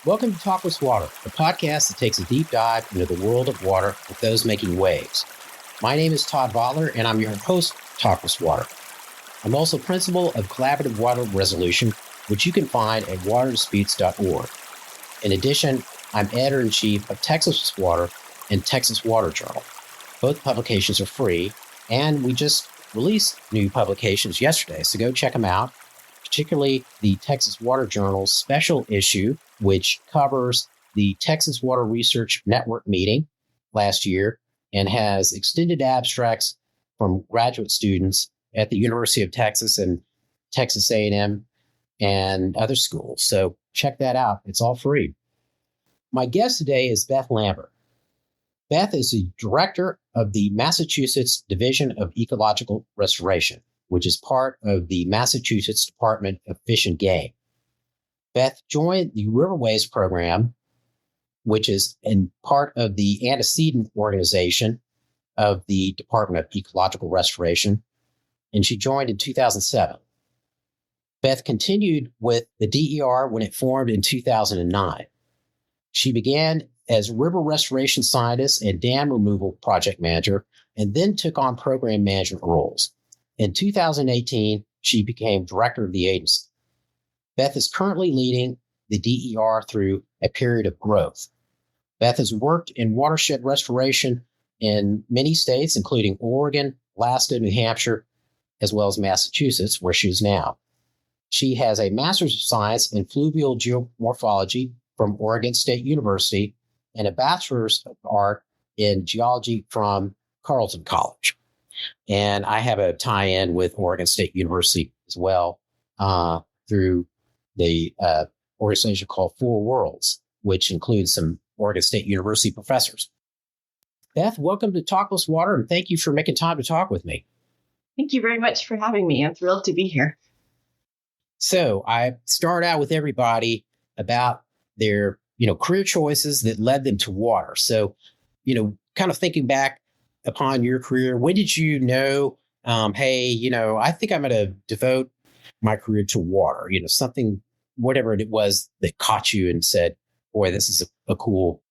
Welcome to Talk with Water, the podcast that takes a deep dive into the world of water with those making waves. My name is Todd Butler, and I'm your host for Talk with Water. I'm also principal of Collaborative Water Resolution, which you can find at waterdisputes.org. In addition, I'm editor-in-chief of Texas Water and Texas Water Journal. Both publications are free, and we just released new publications yesterday, so go check them out, particularly the Texas Water Journal's special issue, which covers the Texas Water Research Network meeting last year and has extended abstracts from graduate students at the University of Texas and Texas A&M and other schools. So check that out. It's all free. My guest today is Beth Lambert. Beth is the director of the Massachusetts Division of Ecological Restoration, which is part of the Massachusetts Department of Fish and Game. Beth joined the Riverways program, which is in part of the antecedent organization of the Department of Ecological Restoration, and she joined in 2007. Beth continued with the DER when it formed in 2009. She began as river restoration scientist and dam removal project manager, and then took on program management roles. In 2018, she became director of the agency. Beth is currently leading the DER through a period of growth. Beth has worked in watershed restoration in many states, including Oregon, Alaska, New Hampshire, as well as Massachusetts, where she is now. She has a Master's of Science in Fluvial Geomorphology from Oregon State University and a Bachelor's of Art in Geology from Carleton College. And I have a tie-in with Oregon State University as well through the organization called Four Worlds, which includes some Oregon State University professors. Beth, welcome to Talk with Water, and thank you for making time to talk with me. Thank you very much for having me. I'm thrilled to be here. So I start out with everybody about their, career choices that led them to water. So, kind of thinking back upon your career, when did you know, hey, I think I'm going to devote my career to water, something, whatever it was that caught you and said, boy, this is a cool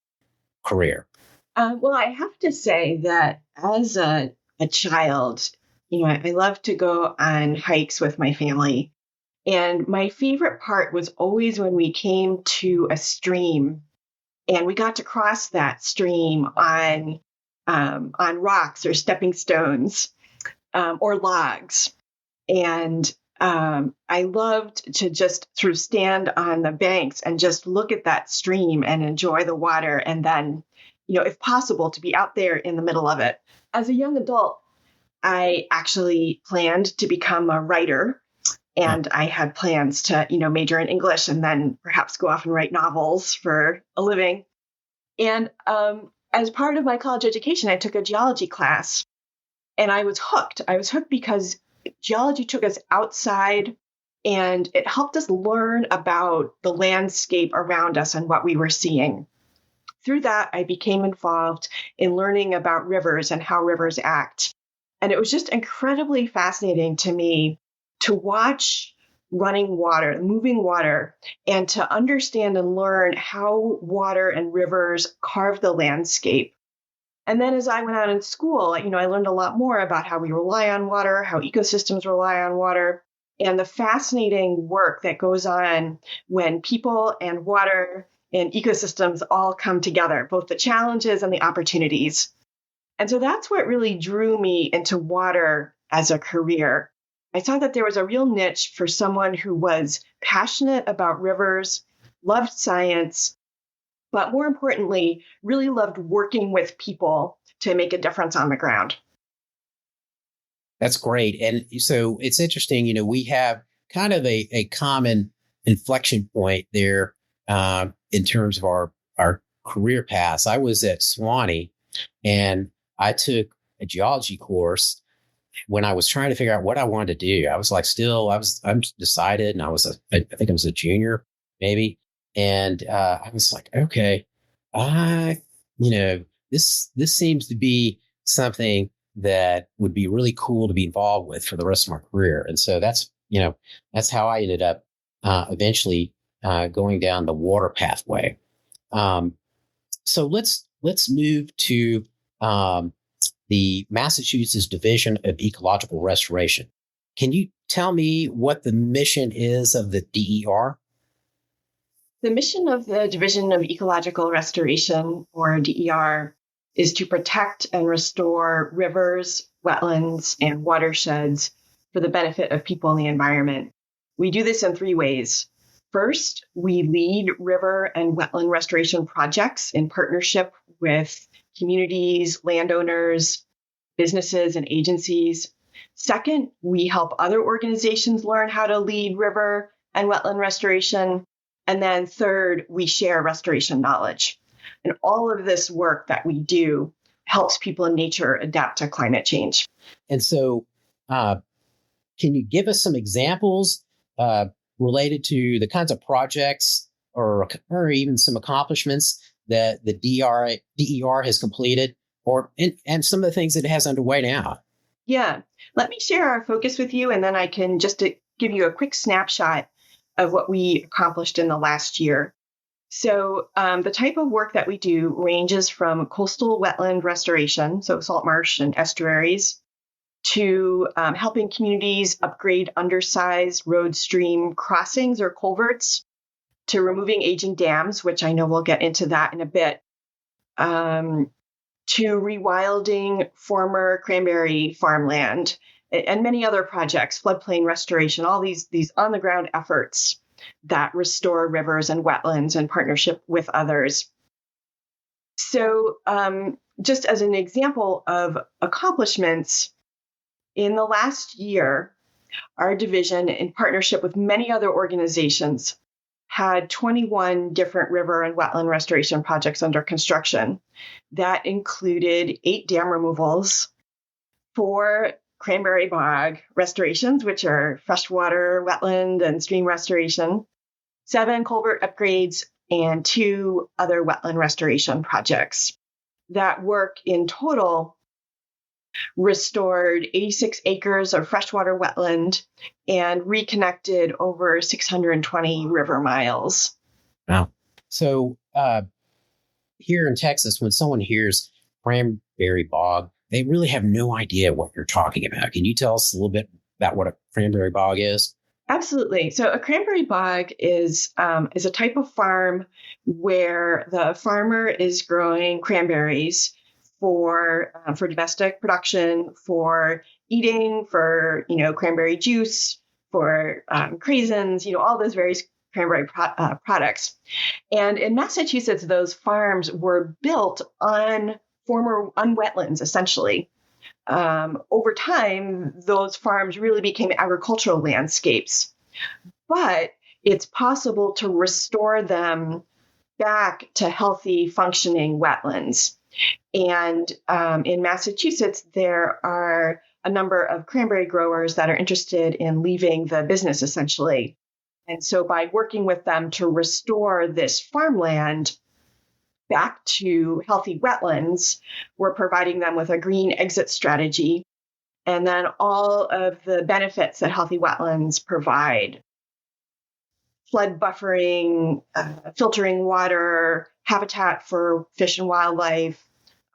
career? Well, I have to say that as a child, I love to go on hikes with my family. And my favorite part was always when we came to a stream and we got to cross that stream on rocks or stepping stones or logs. And I loved to just sort of stand on the banks and just look at that stream and enjoy the water. And then, if possible, to be out there in the middle of it. As a young adult, I actually planned to become a writer. And I had plans to, major in English and then perhaps go off and write novels for a living. And as part of my college education, I took a geology class and I was hooked. I was hooked because geology took us outside and it helped us learn about the landscape around us and what we were seeing. Through that, I became involved in learning about rivers and how rivers act. And it was just incredibly fascinating to me to watch running water, moving water, and to understand and learn how water and rivers carve the landscape. And then as I went out in school, I learned a lot more about how we rely on water, how ecosystems rely on water, and the fascinating work that goes on when people and water and ecosystems all come together, both the challenges and the opportunities. And so that's what really drew me into water as a career. I saw that there was a real niche for someone who was passionate about rivers, loved science, but more importantly, really loved working with people to make a difference on the ground. That's great. And so it's interesting, we have kind of a common inflection point there in terms of our career paths. I was at Sewanee and I took a geology course when I was trying to figure out what I wanted to do. I was like, I'm decided. And I think I was a junior maybe. And I was like, okay, this seems to be something that would be really cool to be involved with for the rest of my career. And so that's how I ended up eventually going down the water pathway. So let's move to the Massachusetts Division of Ecological Restoration. Can you tell me what the mission is of the DER? The mission of the Division of Ecological Restoration, or DER, is to protect and restore rivers, wetlands, and watersheds for the benefit of people and the environment. We do this in 3 ways. First, we lead river and wetland restoration projects in partnership with communities, landowners, businesses, and agencies. Second, we help other organizations learn how to lead river and wetland restoration. And then third, we share restoration knowledge. And all of this work that we do helps people in nature adapt to climate change. And so can you give us some examples related to the kinds of projects or even some accomplishments that the DER has completed and some of the things that it has underway now? Yeah. Let me share our focus with you, and then I can just give you a quick snapshot of what we accomplished in the last year. So the type of work that we do ranges from coastal wetland restoration, so salt marsh and estuaries, to helping communities upgrade undersized road stream crossings or culverts, to removing aging dams, which I know we'll get into that in a bit, to rewilding former cranberry farmland, and many other projects, floodplain restoration, all these on-the-ground efforts that restore rivers and wetlands in partnership with others. So just as an example of accomplishments, in the last year, our division, in partnership with many other organizations, had 21 different river and wetland restoration projects under construction. That included 8 dam removals, 4 cranberry bog restorations, which are freshwater, wetland, and stream restoration, 7 culvert upgrades, and 2 other wetland restoration projects. That work in total restored 86 acres of freshwater wetland and reconnected over 620 river miles. Wow. So here in Texas, when someone hears cranberry bog, they really have no idea what you're talking about. Can you tell us a little bit about what a cranberry bog is? Absolutely. So a cranberry bog is a type of farm where the farmer is growing cranberries for domestic production, for eating, for cranberry juice, for craisins, all those various cranberry products. And in Massachusetts, those farms were built on wetlands, essentially. Over time, those farms really became agricultural landscapes. But it's possible to restore them back to healthy, functioning wetlands. And in Massachusetts, there are a number of cranberry growers that are interested in leaving the business, essentially. And so by working with them to restore this farmland back to healthy wetlands, we're providing them with a green exit strategy, and then all of the benefits that healthy wetlands provide: flood buffering, filtering water, habitat for fish and wildlife,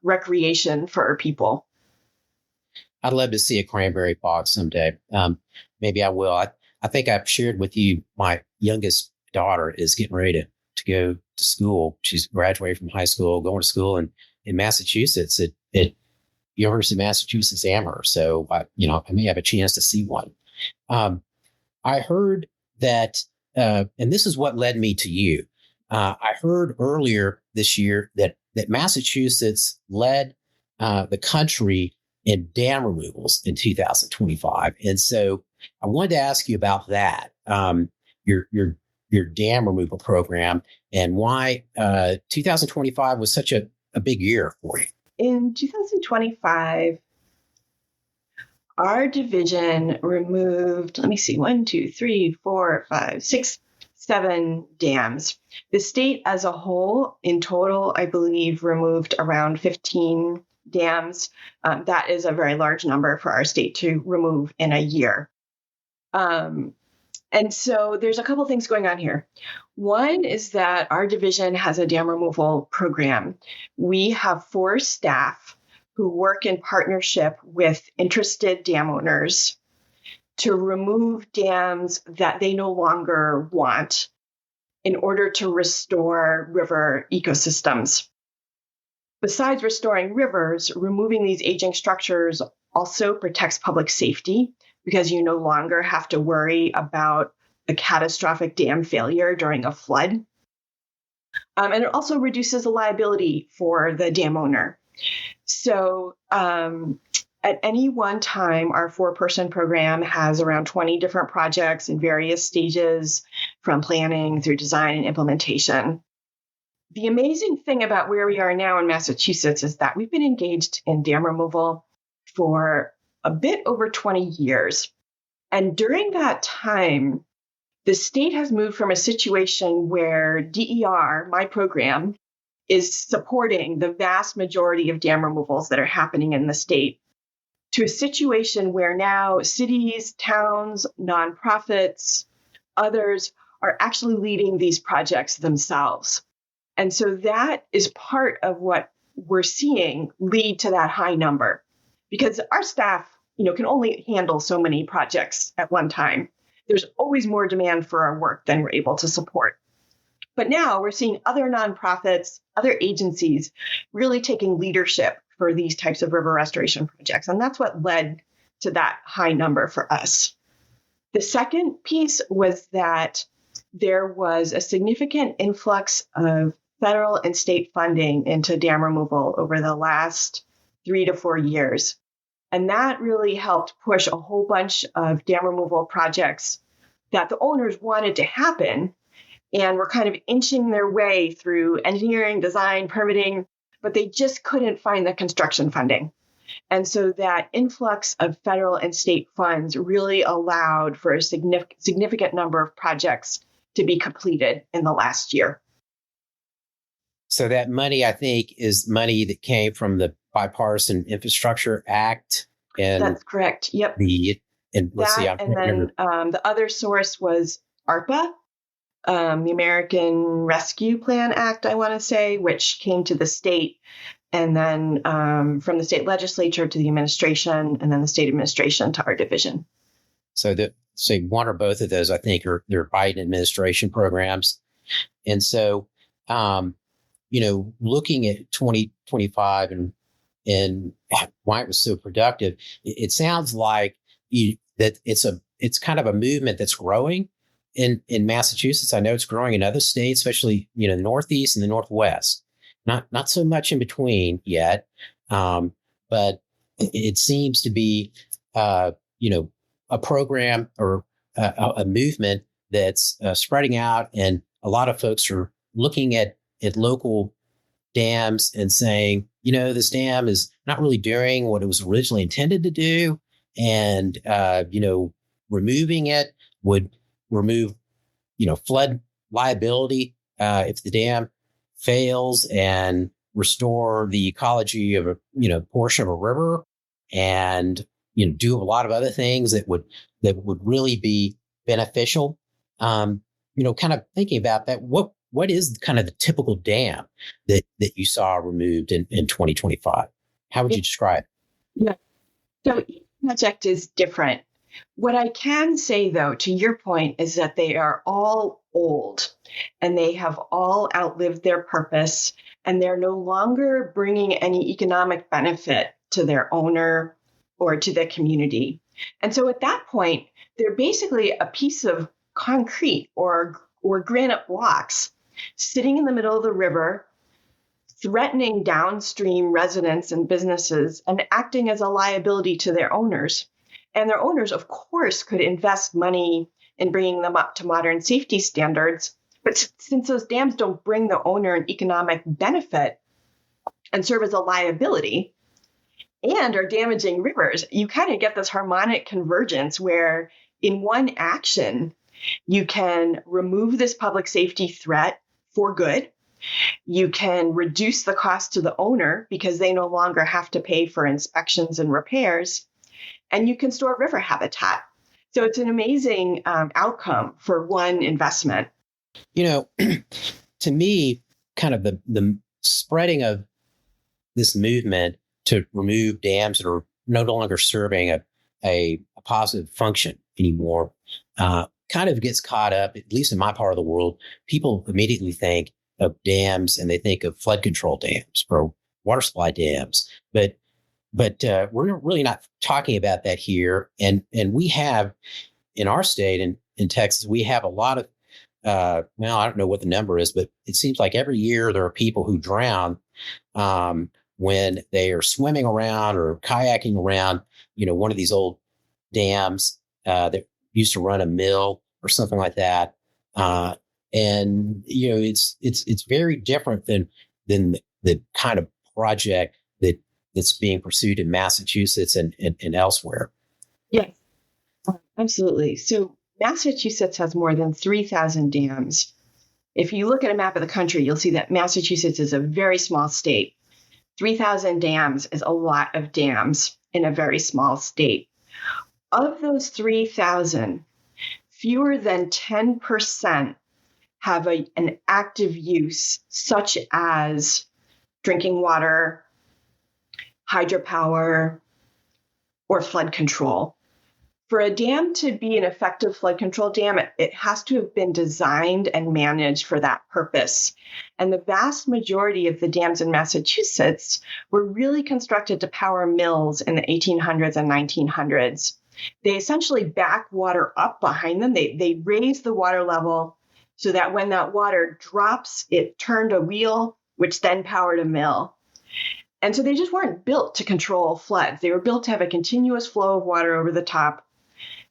recreation for our people. I'd love to see a cranberry bog someday. Maybe I will. I think I've shared with you, my youngest daughter is getting ready to go to school. She's graduated from high school, going to school in Massachusetts at University of Massachusetts Amherst. So, I may have a chance to see one. I heard that, and this is what led me to you. I heard earlier this year that Massachusetts led the country in dam removals in 2025. And so I wanted to ask you about that, your dam removal program, and why 2025 was such a big year for you. In 2025, our division removed, 7 dams. The state as a whole, in total, I believe, removed around 15 dams. That is a very large number for our state to remove in a year. And so there's a couple things going on here. One is that our division has a dam removal program. We have 4 staff who work in partnership with interested dam owners to remove dams that they no longer want in order to restore river ecosystems. Besides restoring rivers, removing these aging structures also protects public safety because you no longer have to worry about a catastrophic dam failure during a flood. And it also reduces the liability for the dam owner. So at any one time, our 4-person program has around 20 different projects in various stages, from planning through design and implementation. The amazing thing about where we are now in Massachusetts is that we've been engaged in dam removal for a bit over 20 years. And during that time, the state has moved from a situation where DER, my program, is supporting the vast majority of dam removals that are happening in the state, to a situation where now cities, towns, nonprofits, others are actually leading these projects themselves. And so that is part of what we're seeing lead to that high number, because our staff, can only handle so many projects at one time. There's always more demand for our work than we're able to support. But now we're seeing other nonprofits, other agencies really taking leadership for these types of river restoration projects. And that's what led to that high number for us. The second piece was that there was a significant influx of federal and state funding into dam removal over the last 3 to 4 years. And that really helped push a whole bunch of dam removal projects that the owners wanted to happen and were kind of inching their way through engineering, design, permitting, but they just couldn't find the construction funding. And so that influx of federal and state funds really allowed for a significant number of projects to be completed in the last year. So that money, I think, is money that came from the Bipartisan Infrastructure Act. And that's correct. Yep. The other source was ARPA, the American Rescue Plan Act, I want to say, which came to the state, and then from the state legislature to the administration, and then the state administration to our division. So one or both of those, I think, are their Biden administration programs. And so, looking at 2025 and why it was so productive, it sounds like that it's kind of a movement that's growing in Massachusetts. I know it's growing in other states, especially, the Northeast and the Northwest. Not so much in between yet, but it seems to be, a program or a movement that's spreading out, and a lot of folks are looking at local dams and saying, this dam is not really doing what it was originally intended to do. And, removing it would remove, flood liability if the dam fails, and restore the ecology of a, portion of a river, and, do a lot of other things that would really be beneficial. Kind of thinking about that, what is kind of the typical dam that you saw removed in 2025? How would you describe it? Yeah. So each project is different. What I can say, though, to your point, is that they are all old and they have all outlived their purpose, and they're no longer bringing any economic benefit to their owner or to the community. And so at that point, they're basically a piece of concrete or granite blocks sitting in the middle of the river, threatening downstream residents and businesses and acting as a liability to their owners. And their owners, of course, could invest money in bringing them up to modern safety standards. But since those dams don't bring the owner an economic benefit and serve as a liability and are damaging rivers, you kind of get this harmonic convergence where in one action, you can remove this public safety threat for good. You can reduce the cost to the owner because they no longer have to pay for inspections and repairs. And you can store river habitat. So it's an amazing outcome for one investment. To me, kind of the spreading of this movement to remove dams that are no longer serving a positive function anymore kind of gets caught up, at least in my part of the world. People immediately think of dams and they think of flood control dams or water supply dams. But we're really not talking about that here. And we have in our state, in Texas, we have a lot of, I don't know what the number is, but it seems like every year there are people who drown when they are swimming around or kayaking around, one of these old dams that used to run a mill or something like that. And it's very different than the kind of project that's being pursued in Massachusetts and elsewhere. Yes, absolutely. So Massachusetts has more than 3,000 dams. If you look at a map of the country, you'll see that Massachusetts is a very small state. 3,000 dams is a lot of dams in a very small state. Of those 3,000, fewer than 10% have an active use, such as drinking water, hydropower, or flood control. For a dam to be an effective flood control dam, it has to have been designed and managed for that purpose. And the vast majority of the dams in Massachusetts were really constructed to power mills in the 1800s and 1900s. They essentially back water up behind them. They raise the water level so that when that water drops, it turned a wheel, which then powered a mill. And so they just weren't built to control floods. They were built to have a continuous flow of water over the top.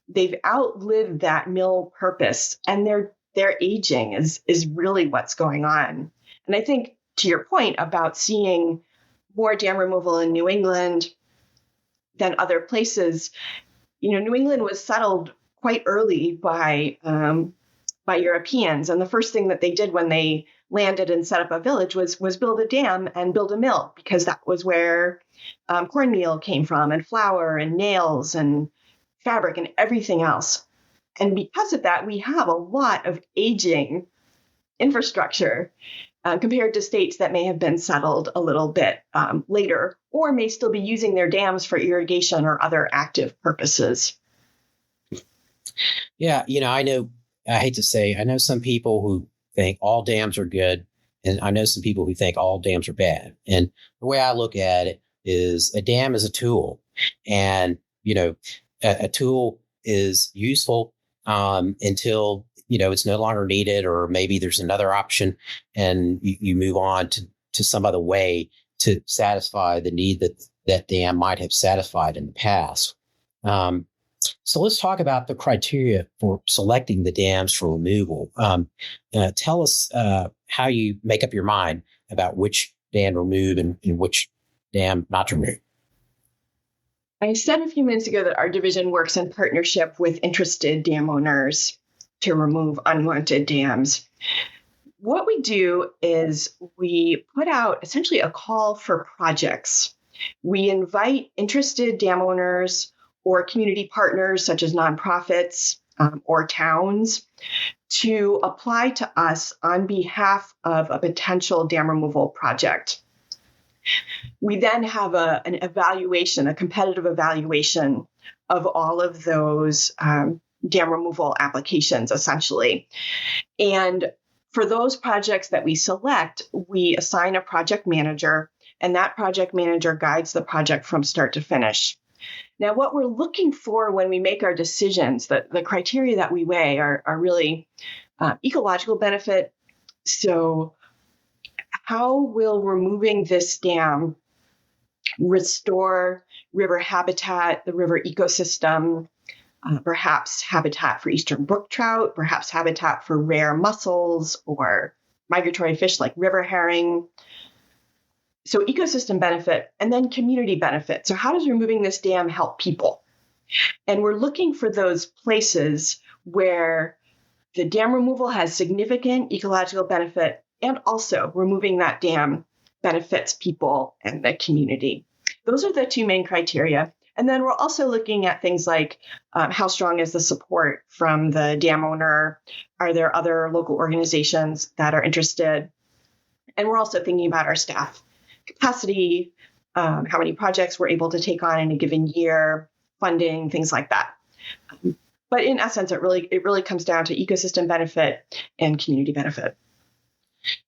They've outlived that mill purpose, and their aging is really what's going on. And I think, to your point about seeing more dam removal in New England than other places, New England was settled quite early by Europeans, and the first thing that they did when they landed and set up a village was build a dam and build a mill, because that was where cornmeal came from, and flour and nails and fabric and everything else. And because of that, we have a lot of aging infrastructure compared to states that may have been settled a little bit later, or may still be using their dams for irrigation or other active purposes. Yeah, I hate to say, I know some people who think all dams are good, and I know some people who think all dams are bad. And the way I look at it is a dam is a tool, and a tool is useful until it's no longer needed, or maybe there's another option, and you move on to some other way to satisfy the need that dam might have satisfied in the past. So let's talk about the criteria for selecting the dams for removal. Tell us how you make up your mind about which dam to remove and which dam not to remove. I said a few minutes ago that our division works in partnership with interested dam owners to remove unwanted dams. What we do is we put out essentially a call for projects. We invite interested dam owners or community partners such as nonprofits or towns to apply to us on behalf of a potential dam removal project. We then have an evaluation, a competitive evaluation of all of those dam removal applications, essentially. And for those projects that we select, we assign a project manager, and that project manager guides the project from start to finish. Now, what we're looking for when we make our decisions, the criteria that we weigh are really ecological benefit. So how will removing this dam restore river habitat, the river ecosystem, perhaps habitat for eastern brook trout, perhaps habitat for rare mussels or migratory fish like river herring? So ecosystem benefit, and then community benefit. So how does removing this dam help people? And we're looking for those places where the dam removal has significant ecological benefit, and also removing that dam benefits people and the community. Those are the two main criteria. And then we're also looking at things like how strong is the support from the dam owner? Are there other local organizations that are interested? And we're also thinking about our staff capacity, how many projects we're able to take on in a given year, funding, things like that. But in essence, it really comes down to ecosystem benefit and community benefit.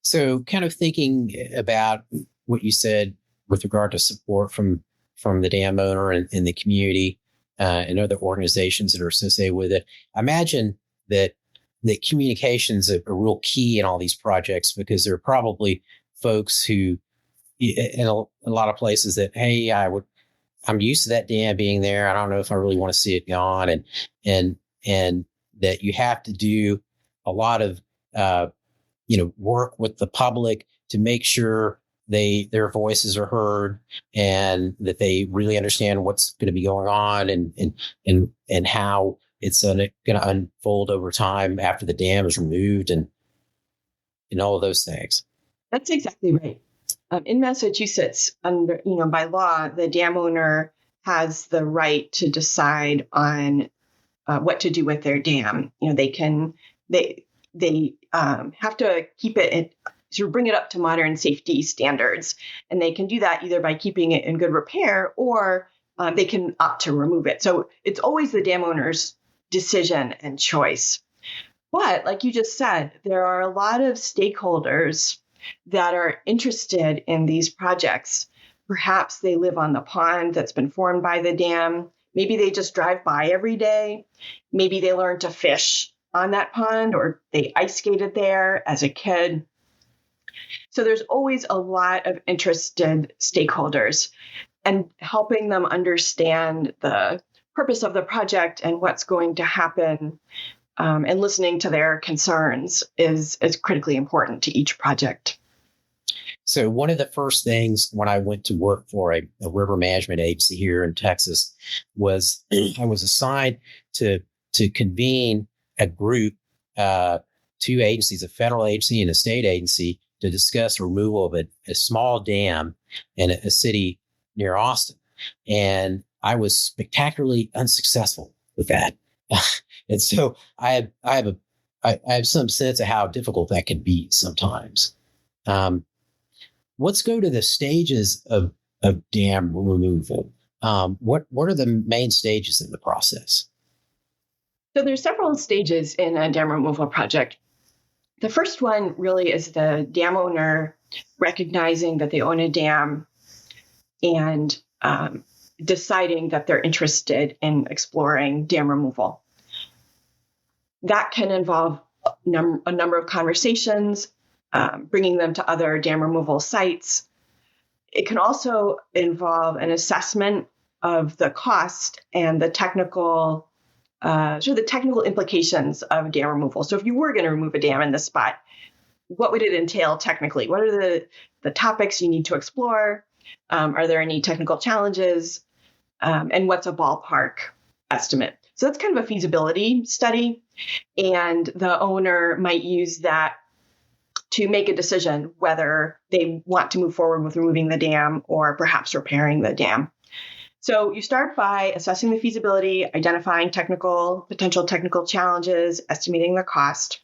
So kind of thinking about what you said with regard to support from the dam owner and the community and other organizations that are associated with it, I imagine that communication's a real key in all these projects, because there are probably folks who in a lot of places that, hey, I'm used to that dam being there. I don't know if I really want to see it gone. And that you have to do a lot of, work with the public to make sure their voices are heard and that they really understand what's going to be going on and how it's going to unfold over time after the dam is removed and all of those things. That's exactly right. In Massachusetts, by law, the dam owner has the right to decide on what to do with their dam. They have to keep it bring it up to modern safety standards, and they can do that either by keeping it in good repair or they can opt to remove it. So it's always the dam owner's decision and choice. But like you just said, there are a lot of stakeholders that are interested in these projects. Perhaps they live on the pond that's been formed by the dam. Maybe they just drive by every day. Maybe they learn to fish on that pond, or they ice skated there as a kid. So there's always a lot of interested stakeholders, and helping them understand the purpose of the project and what's going to happen and listening to their concerns is critically important to each project. So one of the first things when I went to work for a river management agency here in Texas was I was assigned to convene a group, two agencies, a federal agency and a state agency, to discuss the removal of a small dam in a city near Austin. And I was spectacularly unsuccessful with that. And so I have some sense of how difficult that can be sometimes. Let's go to the stages of dam removal. What are the main stages in the process? So there's several stages in a dam removal project. The first one really is the dam owner recognizing that they own a dam and deciding that they're interested in exploring dam removal. That can involve a number of conversations, bringing them to other dam removal sites. It can also involve an assessment of the cost and the technical implications of dam removal. So if you were going to remove a dam in this spot, what would it entail technically? What are the topics you need to explore? Are there any technical challenges? And what's a ballpark estimate? So that's kind of a feasibility study. And the owner might use that to make a decision whether they want to move forward with removing the dam or perhaps repairing the dam. So you start by assessing the feasibility, identifying potential technical challenges, estimating the cost.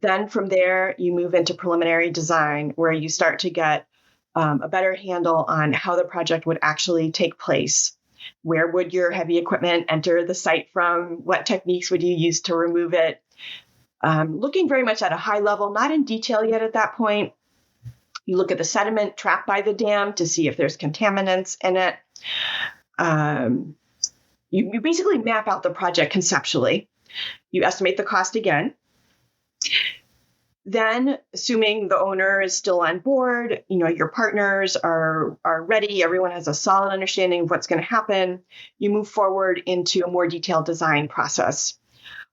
Then from there, you move into preliminary design, where you start to get a better handle on how the project would actually take place. Where would your heavy equipment enter the site from? What techniques would you use to remove it? Looking very much at a high level, not in detail yet at that point. You look at the sediment trapped by the dam to see if there's contaminants in it. You basically map out the project conceptually. You estimate the cost again. Then, assuming the owner is still on board, your partners are ready, everyone has a solid understanding of what's going to happen, you move forward into a more detailed design process.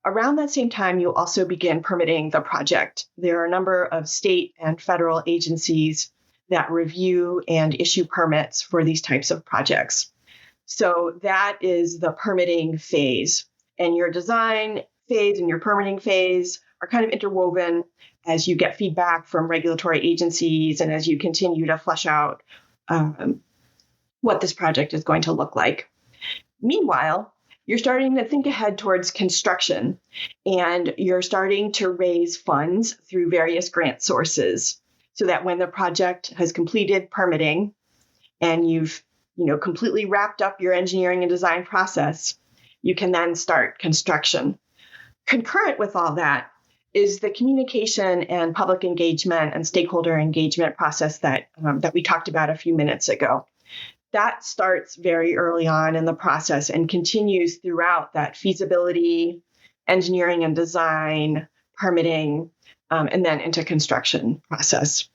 Around that same time, you also begin permitting the project. There are a number of state and federal agencies that review and issue permits for these types of projects. So that is the permitting phase. And your design phase and your permitting phase are kind of interwoven as you get feedback from regulatory agencies and as you continue to flesh out what this project is going to look like. Meanwhile, you're starting to think ahead towards construction, and you're starting to raise funds through various grant sources so that when the project has completed permitting and you've completely wrapped up your engineering and design process, you can then start construction. Concurrent with all that is the communication and public engagement and stakeholder engagement process that we talked about a few minutes ago. That starts very early on in the process and continues throughout that feasibility, engineering and design, permitting, and then into construction process.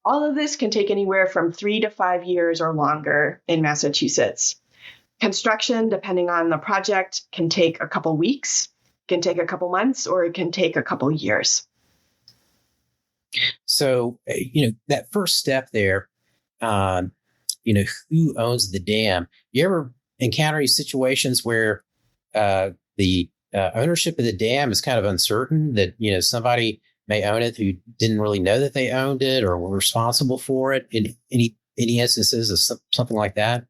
All of this can take anywhere from 3 to 5 years or longer in Massachusetts. Construction, depending on the project, can take a couple weeks, can take a couple months, or it can take a couple years. So, that first step there, who owns the dam? You ever encounter any situations where the ownership of the dam is kind of uncertain, that, somebody may own it who didn't really know that they owned it or were responsible for it? In any instances of something like that?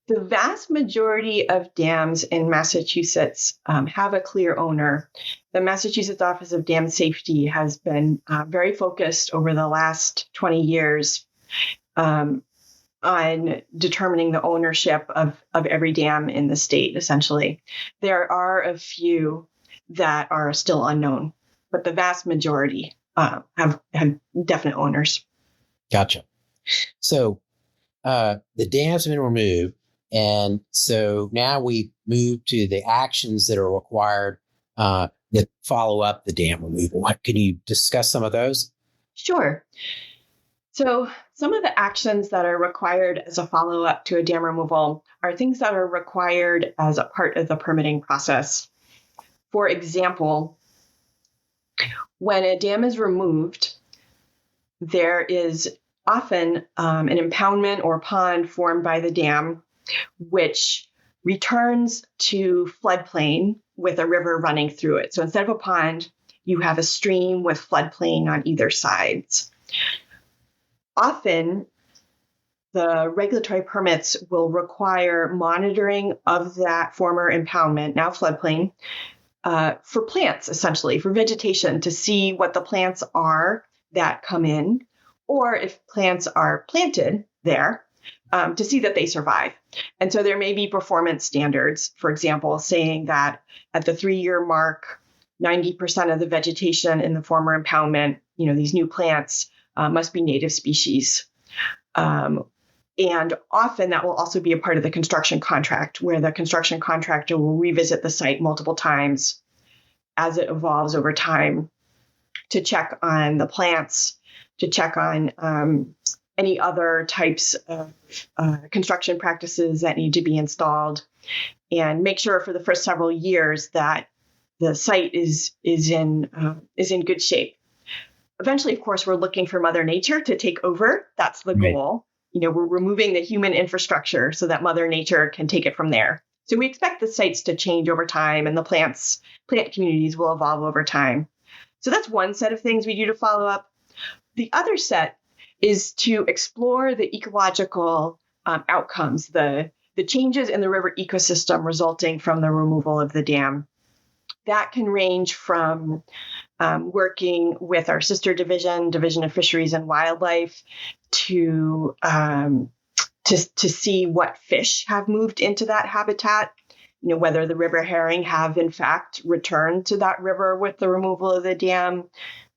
The vast majority of dams in Massachusetts have a clear owner. The Massachusetts Office of Dam Safety has been very focused over the last 20 years on determining the ownership of every dam in the state, essentially. There are a few that are still unknown, but the vast majority have definite owners. Gotcha. So the dams have been removed. And so now we move to the actions that are required that follow up the dam removal. Can you discuss some of those? Sure. So some of the actions that are required as a follow-up to a dam removal are things that are required as a part of the permitting process. For example, when a dam is removed, there is often an impoundment or pond formed by the dam, which returns to floodplain with a river running through it. So instead of a pond, you have a stream with floodplain on either sides. Often, the regulatory permits will require monitoring of that former impoundment, now floodplain, for plants, essentially, for vegetation, to see what the plants are that come in, or if plants are planted there, to see that they survive. And so there may be performance standards, for example, saying that at the 3-year mark, 90% of the vegetation in the former impoundment, these new plants, must be native species. And often that will also be a part of the construction contract, where the construction contractor will revisit the site multiple times as it evolves over time to check on the plants, to check on any other types of construction practices that need to be installed, and make sure for the first several years that the site is in good shape. Eventually, of course, we're looking for Mother Nature to take over. That's the goal. We're removing the human infrastructure so that Mother Nature can take it from there. So we expect the sites to change over time, and the plant communities will evolve over time. So that's one set of things we do to follow up. The other set is to explore the ecological outcomes, the changes in the river ecosystem resulting from the removal of the dam. That can range from working with our sister Division of Fisheries and Wildlife, to see what fish have moved into that habitat, whether the river herring have in fact returned to that river with the removal of the dam,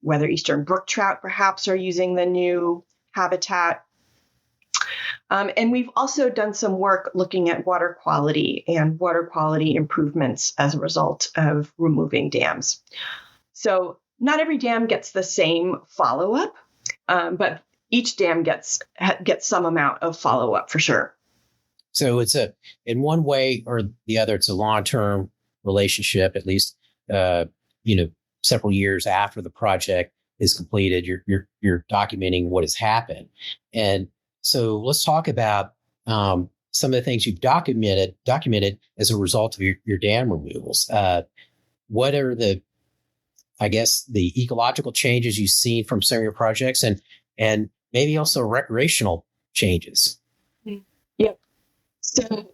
whether eastern brook trout perhaps are using the new habitat. And we've also done some work looking at water quality and water quality improvements as a result of removing dams. So not every dam gets the same follow-up, but each dam gets some amount of follow-up for sure. So it's in one way or the other, it's a long-term relationship, at least, several years after the project is completed, you're documenting what has happened. And so let's talk about some of the things you've documented as a result of your dam removals. What are the ecological changes you've seen from some of your projects, and maybe also recreational changes? Yep. So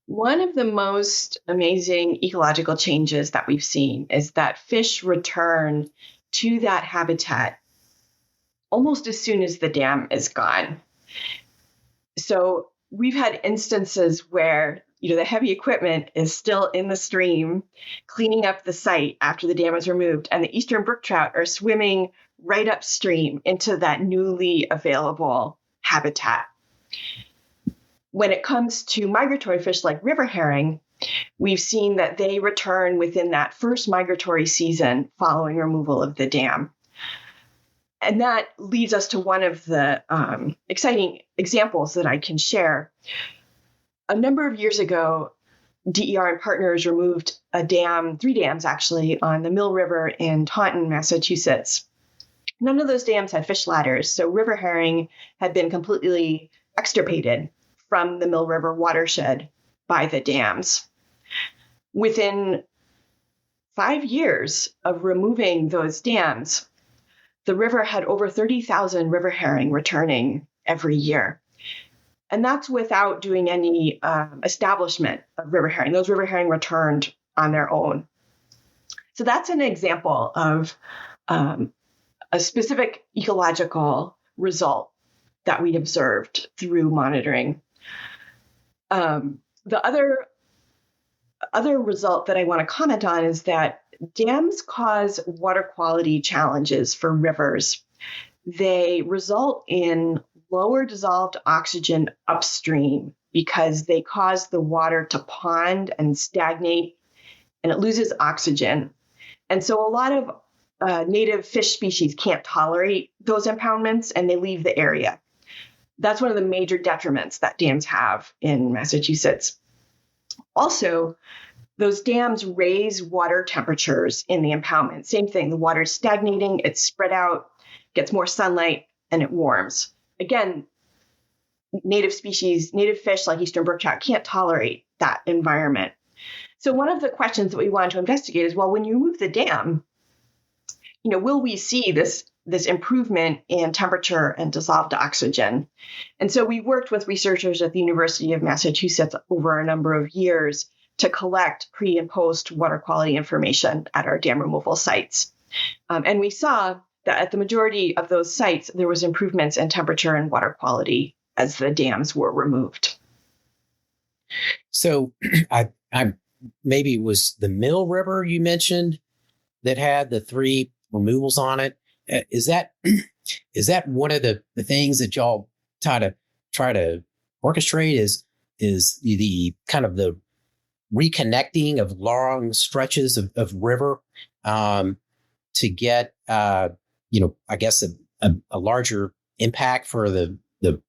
One of the most amazing ecological changes that we've seen is that fish return to that habitat almost as soon as the dam is gone. So we've had instances where, the heavy equipment is still in the stream, cleaning up the site after the dam is removed, and the eastern brook trout are swimming right upstream into that newly available habitat. When it comes to migratory fish like river herring, we've seen that they return within that first migratory season following removal of the dam. And that leads us to one of the exciting examples that I can share. A number of years ago, DER and partners removed a dam, 3 dams actually, on the Mill River in Taunton, Massachusetts. None of those dams had fish ladders, so river herring had been completely extirpated from the Mill River watershed by the dams. Within 5 years of removing those dams, the river had over 30,000 river herring returning every year. And that's without doing any establishment of river herring. Those river herring returned on their own. So that's an example of a specific ecological result that we observed through monitoring. The other result that I want to comment on is that dams cause water quality challenges for rivers. They result in lower dissolved oxygen upstream because they cause the water to pond and stagnate, and it loses oxygen. And so a lot of native fish species can't tolerate those impoundments, and they leave the area. That's one of the major detriments that dams have in Massachusetts. Also, those dams raise water temperatures in the impoundment. Same thing, the water's stagnating, it's spread out, gets more sunlight, and it warms. Again, native fish like eastern brook trout can't tolerate that environment. So one of the questions that we wanted to investigate is, well, when you remove the dam, will we see this improvement in temperature and dissolved oxygen? And so we worked with researchers at the University of Massachusetts over a number of years to collect pre and post water quality information at our dam removal sites. And we saw that at the majority of those sites, there was improvements in temperature and water quality as the dams were removed. So I maybe it was the Mill River you mentioned that had the 3 removals on it. Is that one of the things that y'all try to orchestrate is the kind of the reconnecting of long stretches of river to get I guess a larger impact for the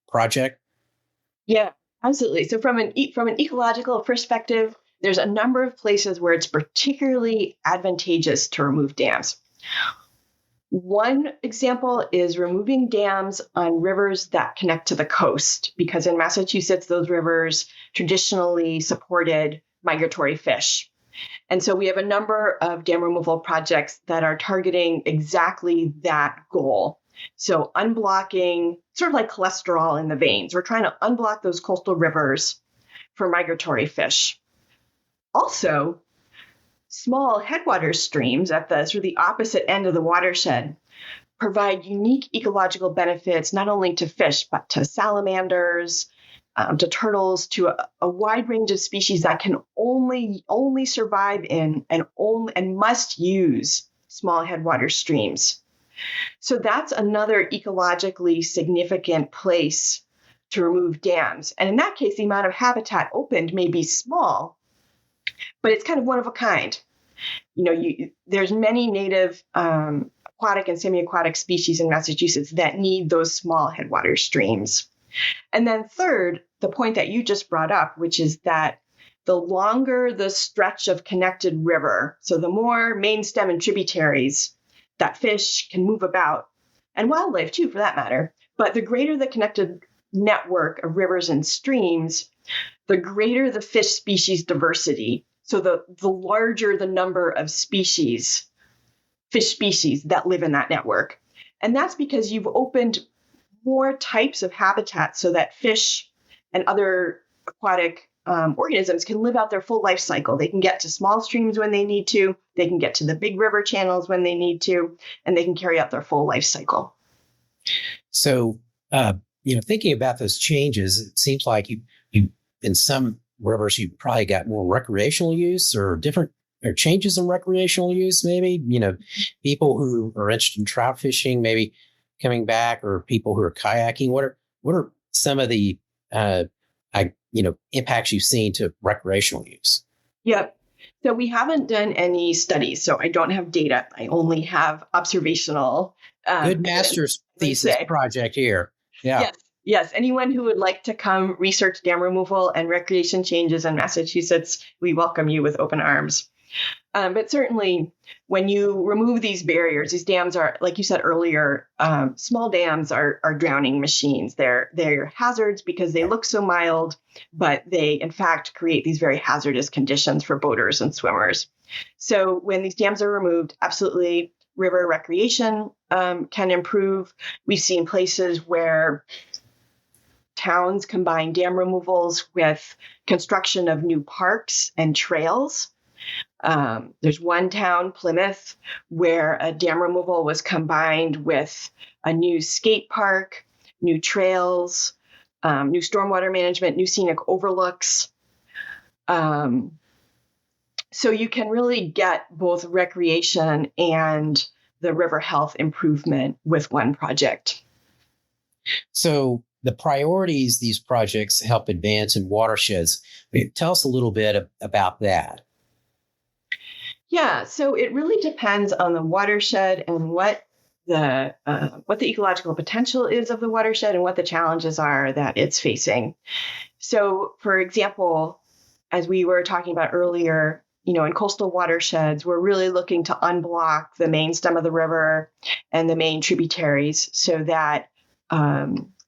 project? Yeah, absolutely. So from an ecological perspective, there's a number of places where it's particularly advantageous to remove dams. One example is removing dams on rivers that connect to the coast, because in Massachusetts, those rivers traditionally supported migratory fish. And so we have a number of dam removal projects that are targeting exactly that goal. So unblocking, sort of like cholesterol in the veins, we're trying to unblock those coastal rivers for migratory fish. Also, small headwater streams at the sort of the opposite end of the watershed provide unique ecological benefits, not only to fish, but to salamanders, to turtles, to a wide range of species that can only survive in and must use small headwater streams. So that's another ecologically significant place to remove dams. And in that case, the amount of habitat opened may be small, but it's kind of one of a kind. There's many native aquatic and semi-aquatic species in Massachusetts that need those small headwater streams. And then third, the point that you just brought up, which is that the longer the stretch of connected river, so the more main stem and tributaries that fish can move about, and wildlife too, for that matter, but the greater the connected network of rivers and streams, the greater the fish species diversity. So the larger the number of fish species that live in that network. And that's because you've opened more types of habitat so that fish and other aquatic organisms can live out their full life cycle. They can get to small streams when they need to, they can get to the big river channels when they need to, and they can carry out their full life cycle. So, thinking about those changes, it seems like you in some rivers, you probably got more recreational use or changes in recreational use, maybe, people who are interested in trout fishing, maybe coming back, or people who are kayaking. What are some of the, impacts you've seen to recreational use? Yep. So we haven't done any studies, so I don't have data. I only have observational. Good master's thesis project here. Yeah. Yes. Anyone who would like to come research dam removal and recreation changes in Massachusetts, we welcome you with open arms. But certainly, when you remove these barriers, these dams are, like you said earlier, small dams are drowning machines. They're hazards because they look so mild, but they, in fact, create these very hazardous conditions for boaters and swimmers. So when these dams are removed, absolutely, river recreation can improve. We've seen places where towns combine dam removals with construction of new parks and trails. There's one town, Plymouth, where a dam removal was combined with a new skate park, new trails, new stormwater management, new scenic overlooks. So you can really get both recreation and the river health improvement with one project. So the priorities these projects help advance in watersheds. Tell us a little bit about that. Yeah, so it really depends on the watershed and what the ecological potential is of the watershed and what the challenges are that it's facing. So, for example, as we were talking about earlier, in coastal watersheds, we're really looking to unblock the main stem of the river and the main tributaries so that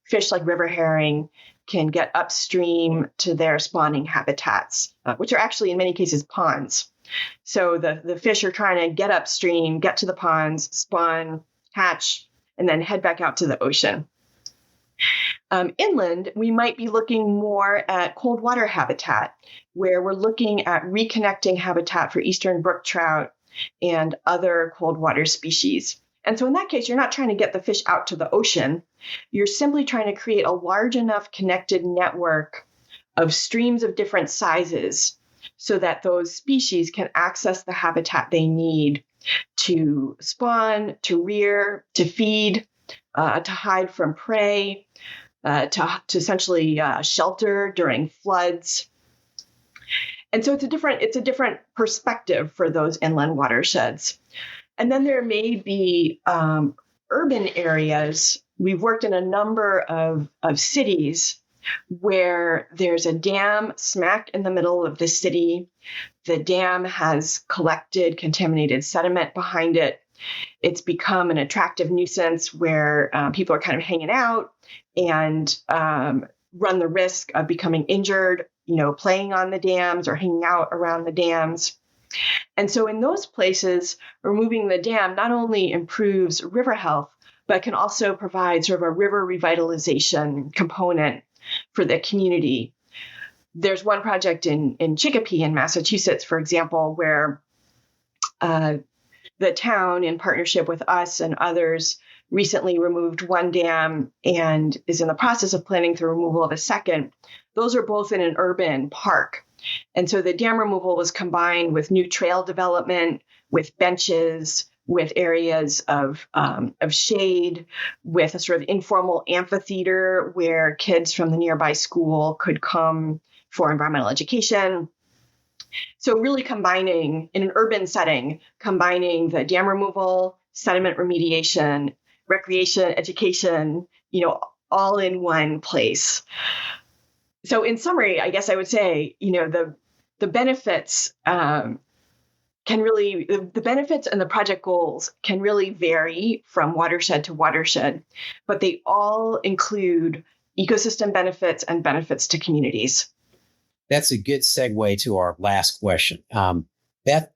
fish like river herring can get upstream to their spawning habitats, which are actually in many cases ponds. So the fish are trying to get upstream, get to the ponds, spawn, hatch, and then head back out to the ocean. Inland, we might be looking more at cold water habitat, where we're looking at reconnecting habitat for eastern brook trout and other cold water species. And so in that case, you're not trying to get the fish out to the ocean. You're simply trying to create a large enough connected network of streams of different sizes so that those species can access the habitat they need to spawn, to rear, to feed, to hide from prey, to essentially shelter during floods. And so it's a different perspective for those inland watersheds. And then there may be urban areas. We've worked in a number of cities where there's a dam smack in the middle of the city. The dam has collected contaminated sediment behind it. It's become an attractive nuisance where people are kind of hanging out and run the risk of becoming injured, playing on the dams or hanging out around the dams. And so in those places, removing the dam not only improves river health, but can also provide sort of a river revitalization component for the community. There's one project in Chicopee in Massachusetts, for example, where the town, in partnership with us and others, recently removed one dam and is in the process of planning the removal of a second. Those are both in an urban park. And so the dam removal was combined with new trail development, with benches, with areas of shade, with a sort of informal amphitheater where kids from the nearby school could come for environmental education. So really combining, in an urban setting, combining the dam removal, sediment remediation, recreation, education, all in one place. So in summary, I guess I would say, the benefits the benefits and the project goals can really vary from watershed to watershed, but they all include ecosystem benefits and benefits to communities. That's a good segue to our last question. Beth,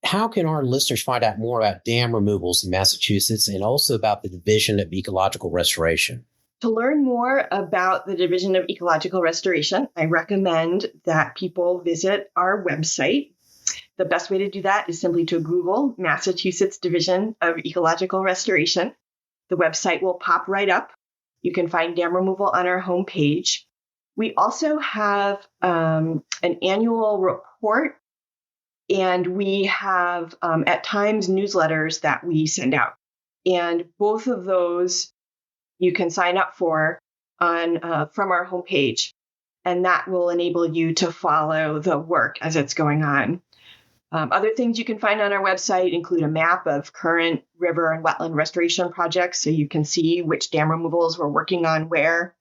how can our listeners find out more about dam removals in Massachusetts and also about the Division of Ecological Restoration? To learn more about the Division of Ecological Restoration, I recommend that people visit our website. The best way to do that is simply to Google Massachusetts Division of Ecological Restoration. The website will pop right up. You can find dam removal on our homepage. We also have an annual report, and we have at times newsletters that we send out. And both of those you can sign up for on from our homepage, and that will enable you to follow the work as it's going on. Other things you can find on our website include a map of current river and wetland restoration projects, so you can see which dam removals we're working on where,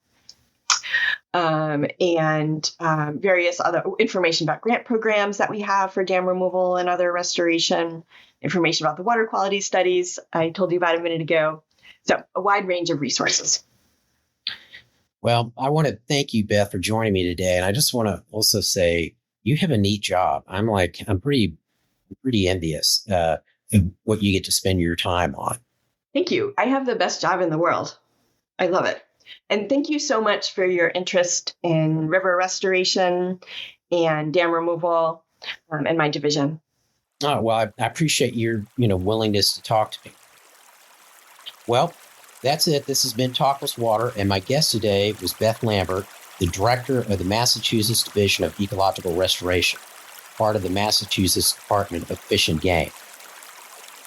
and various other information about grant programs that we have for dam removal and other restoration, information about the water quality studies I told you about a minute ago. So a wide range of resources. Well, I want to thank you, Beth, for joining me today. And I just want to also say you have a neat job. I'm pretty envious of what you get to spend your time on. Thank you. I have the best job in the world. I love it. And thank you so much for your interest in river restoration and dam removal and my division. Oh, well, I appreciate your willingness to talk to me. Well, that's it. This has been Talk with Water, and my guest today was Beth Lambert, the director of the Massachusetts Division of Ecological Restoration, part of the Massachusetts Department of Fish and Game.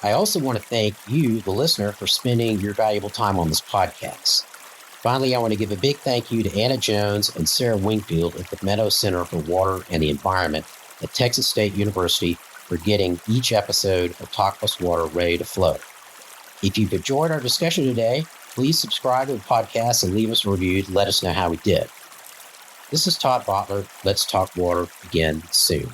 I also want to thank you, the listener, for spending your valuable time on this podcast. Finally, I want to give a big thank you to Anna Jones and Sarah Wingfield at the Meadow Center for Water and the Environment at Texas State University for getting each episode of Talk with Water ready to flow. If you've enjoyed our discussion today, please subscribe to the podcast and leave us a review to let us know how we did. This is Todd Butler. Let's talk water again soon.